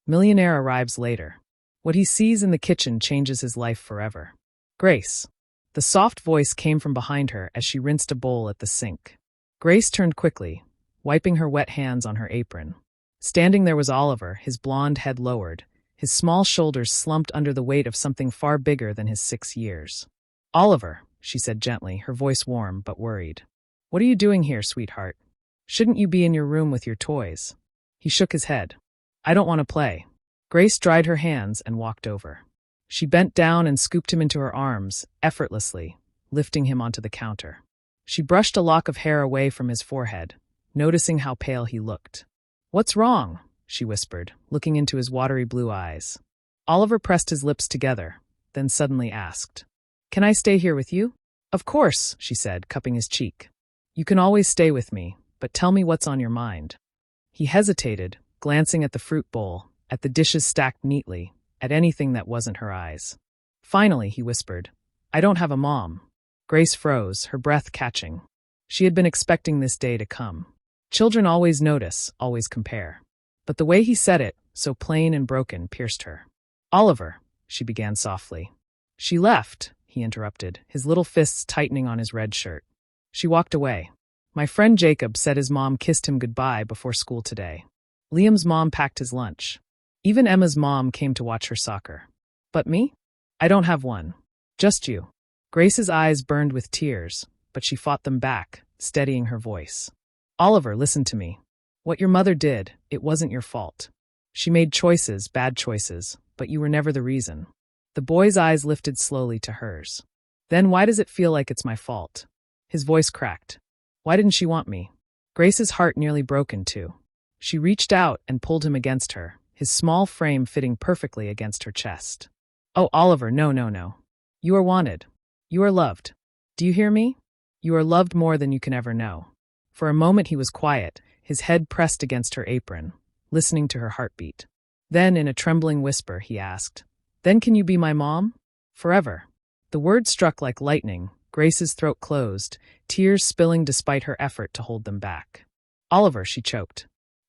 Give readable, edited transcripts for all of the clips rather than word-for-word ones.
Millionaire arrives later. What he sees in the kitchen changes his life forever. Grace. The soft voice came from behind her as she rinsed a bowl at the sink. Grace turned quickly, wiping her wet hands on her apron. Standing there was Oliver, his blonde head lowered, his small shoulders slumped under the weight of something far bigger than his 6 years. "Oliver," she said gently, her voice warm but worried. "What are you doing here, sweetheart? Shouldn't you be in your room with your toys?" He shook his head. "I don't want to play." Grace dried her hands and walked over. She bent down and scooped him into her arms, effortlessly, lifting him onto the counter. She brushed a lock of hair away from his forehead, noticing how pale he looked. "What's wrong?" she whispered, looking into his watery blue eyes. Oliver pressed his lips together, then suddenly asked, "Can I stay here with you?" "Of course," she said, cupping his cheek. "You can always stay with me, but tell me what's on your mind." He hesitated, glancing at the fruit bowl, at the dishes stacked neatly, at anything that wasn't her eyes. Finally, he whispered, "I don't have a mom." Grace froze, her breath catching. She had been expecting this day to come. Children always notice, always compare. But the way he said it, so plain and broken, pierced her. "Oliver," she began softly. "She left," he interrupted, his little fists tightening on his red shirt. "She walked away. My friend Jacob said his mom kissed him goodbye before school today. Liam's mom packed his lunch. Even Emma's mom came to watch her soccer. But me? I don't have one. Just you." Grace's eyes burned with tears, but she fought them back, steadying her voice. "Oliver, listen to me. What your mother did, it wasn't your fault. She made choices, bad choices, but you were never the reason." The boy's eyes lifted slowly to hers. "Then why does it feel like it's my fault?" His voice cracked. "Why didn't she want me?" Grace's heart nearly broke in two. She reached out and pulled him against her, his small frame fitting perfectly against her chest. "Oh, Oliver, no, no, no. You are wanted. You are loved. Do you hear me? You are loved more than you can ever know." For a moment he was quiet, his head pressed against her apron, listening to her heartbeat. Then, in a trembling whisper, he asked, "Then can you be my mom? Forever?" The word struck like lightning. Grace's throat closed, tears spilling despite her effort to hold them back. "Oliver," she choked.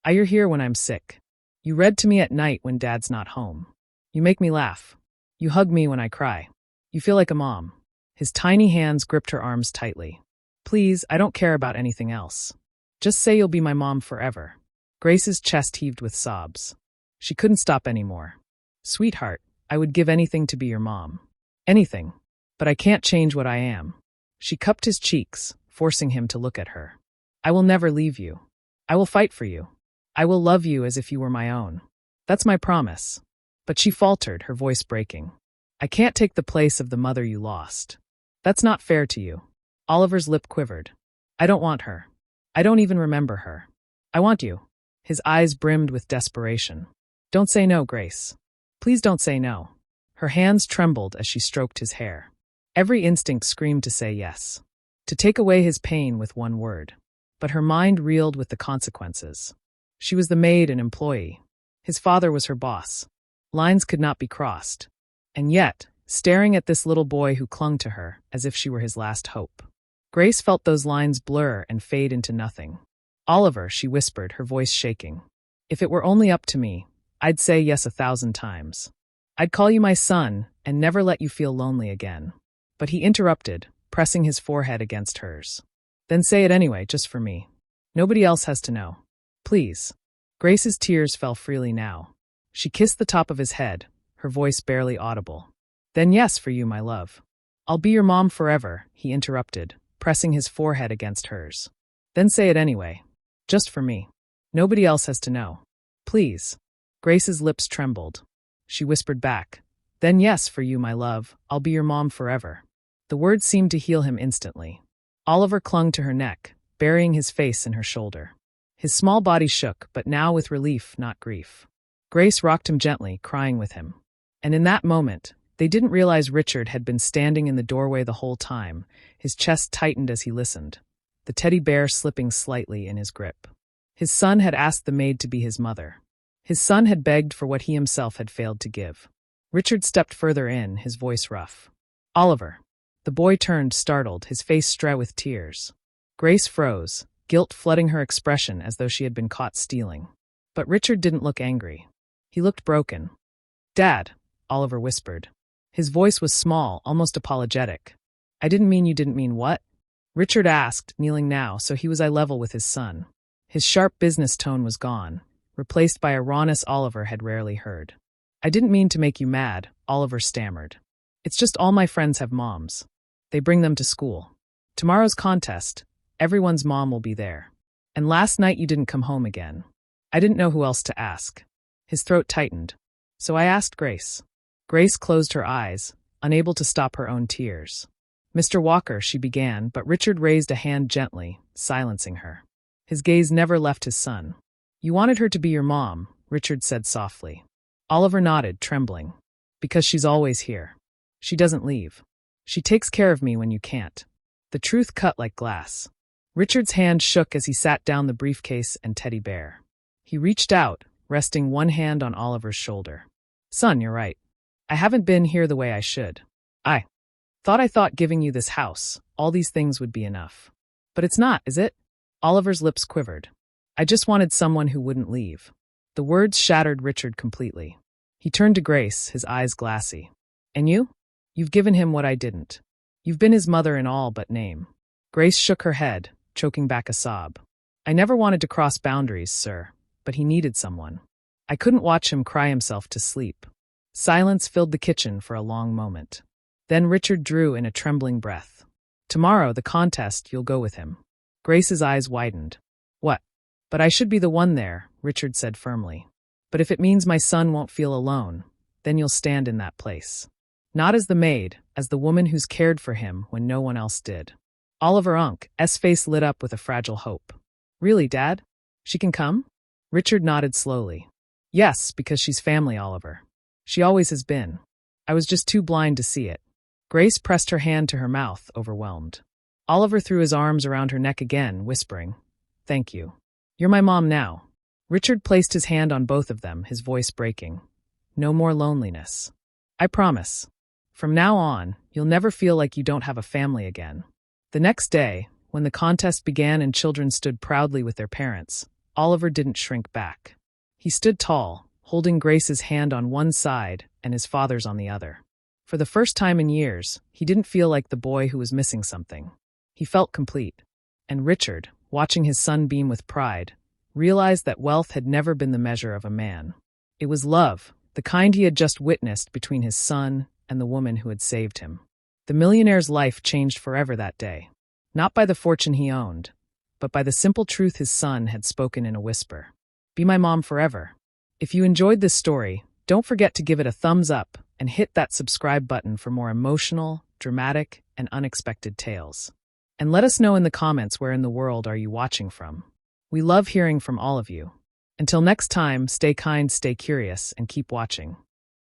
"You're here when I'm sick. You read to me at night when Dad's not home. You make me laugh. You hug me when I cry. You feel like a mom." His tiny hands gripped her arms tightly. "Please, I don't care about anything else. Just say you'll be my mom forever." Grace's chest heaved with sobs. She couldn't stop anymore. "Sweetheart, I would give anything to be your mom. Anything. But I can't change what I am." She cupped his cheeks, forcing him to look at her. "I will never leave you. I will fight for you. I will love you as if you were my own. That's my promise." But she faltered, her voice breaking. "I can't take the place of the mother you lost. That's not fair to you." Oliver's lip quivered. "I don't want her. I don't even remember her. I want you." His eyes brimmed with desperation. "Don't say no, Grace. Please don't say no." Her hands trembled as she stroked his hair. Every instinct screamed to say yes, to take away his pain with one word. But her mind reeled with the consequences. She was the maid and employee. His father was her boss. Lines could not be crossed. And yet, staring at this little boy who clung to her as if she were his last hope, Grace felt those lines blur and fade into nothing. "Oliver," she whispered, her voice shaking. "If it were only up to me, I'd say yes 1,000 times. I'd call you my son and never let you feel lonely again." But he interrupted, pressing his forehead against hers. "Then say it anyway, just for me. Nobody else has to know. Please." Grace's tears fell freely now. She kissed the top of his head, her voice barely audible. "Then yes for you, my love." "I'll be your mom forever," he interrupted, pressing his forehead against hers. "Then say it anyway. Just for me. Nobody else has to know. Please." Grace's lips trembled. She whispered back, "Then yes for you, my love. I'll be your mom forever." The words seemed to heal him instantly. Oliver clung to her neck, burying his face in her shoulder. His small body shook, but now with relief, not grief. Grace rocked him gently, crying with him. And in that moment, they didn't realize Richard had been standing in the doorway the whole time, his chest tightened as he listened, the teddy bear slipping slightly in his grip. His son had asked the maid to be his mother. His son had begged for what he himself had failed to give. Richard stepped further in, his voice rough. "Oliver." The boy turned, startled, his face streaked with tears. Grace froze, guilt flooding her expression as though she had been caught stealing. But Richard didn't look angry. He looked broken. Dad, Oliver whispered. His voice was small, almost apologetic. I didn't mean you didn't mean what? Richard asked, kneeling now so he was eye level with his son. His sharp business tone was gone, replaced by a rawness Oliver had rarely heard. I didn't mean to make you mad, Oliver stammered. It's just all my friends have moms. They bring them to school. Tomorrow's contest, everyone's mom will be there. And last night you didn't come home again. I didn't know who else to ask. His throat tightened. So I asked Grace. Grace closed her eyes, unable to stop her own tears. Mr. Walker, she began, but Richard raised a hand gently, silencing her. His gaze never left his son. You wanted her to be your mom, Richard said softly. Oliver nodded, trembling. Because she's always here. She doesn't leave. She takes care of me when you can't. The truth cut like glass. Richard's hand shook as he sat down the briefcase and teddy bear. He reached out, resting one hand on Oliver's shoulder. Son, you're right. I haven't been here the way I should. I thought giving you this house, all these things would be enough. But it's not, is it? Oliver's lips quivered. I just wanted someone who wouldn't leave. The words shattered Richard completely. He turned to Grace, his eyes glassy. And you? You've given him what I didn't. You've been his mother in all but name. Grace shook her head, choking back a sob. I never wanted to cross boundaries, sir, but he needed someone. I couldn't watch him cry himself to sleep. Silence filled the kitchen for a long moment. Then Richard drew in a trembling breath. Tomorrow, the contest, you'll go with him. Grace's eyes widened. What? But I should be the one there, Richard said firmly. But if it means my son won't feel alone, then you'll stand in that place. Not as the maid, as the woman who's cared for him when no one else did. Oliver Unk's face lit up with a fragile hope. Really, Dad? She can come? Richard nodded slowly. Yes, because she's family, Oliver. She always has been. I was just too blind to see it. Grace pressed her hand to her mouth, overwhelmed. Oliver threw his arms around her neck again, whispering, Thank you. You're my mom now. Richard placed his hand on both of them, his voice breaking. No more loneliness. I promise. From now on, you'll never feel like you don't have a family again. The next day, when the contest began and children stood proudly with their parents, Oliver didn't shrink back. He stood tall, holding Grace's hand on one side and his father's on the other. For the first time in years, he didn't feel like the boy who was missing something. He felt complete. And Richard, watching his son beam with pride, realized that wealth had never been the measure of a man. It was love, the kind he had just witnessed between his son and the woman who had saved him. The millionaire's life changed forever that day. Not by the fortune he owned, but by the simple truth his son had spoken in a whisper. Be my mom forever. If you enjoyed this story, don't forget to give it a thumbs up and hit that subscribe button for more emotional, dramatic, and unexpected tales. And let us know in the comments where in the world are you watching from. We love hearing from all of you. Until next time, stay kind, stay curious, and keep watching.